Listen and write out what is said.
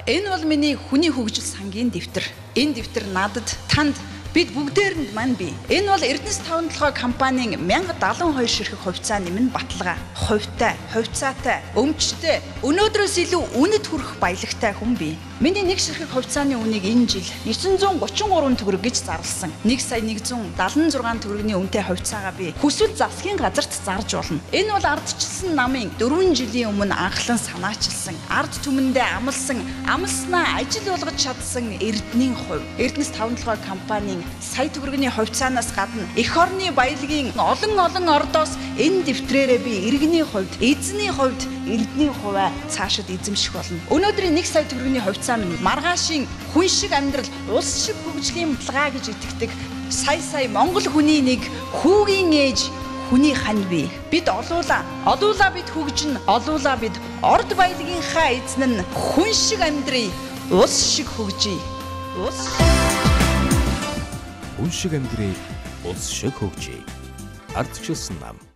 Энэ бол миний хүний хөгжил сангийн дэвтэр. Энэ дэвтэр надад, танд, бид бүгдээрэнд маань бий. Энэ бол Эрдэнэс 57 компанийн 1072 ширхэг хувьцаа нэмэн баталгаа. Хувьтай, хувьцаатай, өмчтэй, өнөөдрөөс илүү үнэт хүрэх баялагтай хүн бий. Миний нэг ширхэг хувьцааны үнийг энэ жил 933 төгрөг гэж зарласан. 1,176 төгрөгийн үнэтэй хувьцаагаа би хүсвэл засгийн газарт зарж болно. Энэ бол ардчилсан намын 4 жилийн өмнө анхлан санаачилсан, ард түмэндээ амлснаа ажил болгож чадсан Эрдэнийн хувь. Эрдэнэс 57 компанийн сая төгрөгийн хувьцаанаас гадна эх орны баялагын олон ордоос энэ дэвтрээрээ би иргэний хувьд, эзний хувьд Эрдэнийн хувиа цаашид эзэмших болно. Өнөөдрийн 1 сая төгрөгийн хувьцаа минь маргаашийн хүн шиг амьдрал, улс шиг хөгжлийн баталгаа гэж итгэдэг сая Монгол хүний нэг хүүгийн ээж хүний хань бий. Бид олуулаа бид хөгжин, олуулаа бид орд баялагынхаа эзэн нь хүн шиг амьдрий, улс шиг хөгжий. Хүн шиг амьдрий, улс шиг хөгжий. Ардчилсан нам.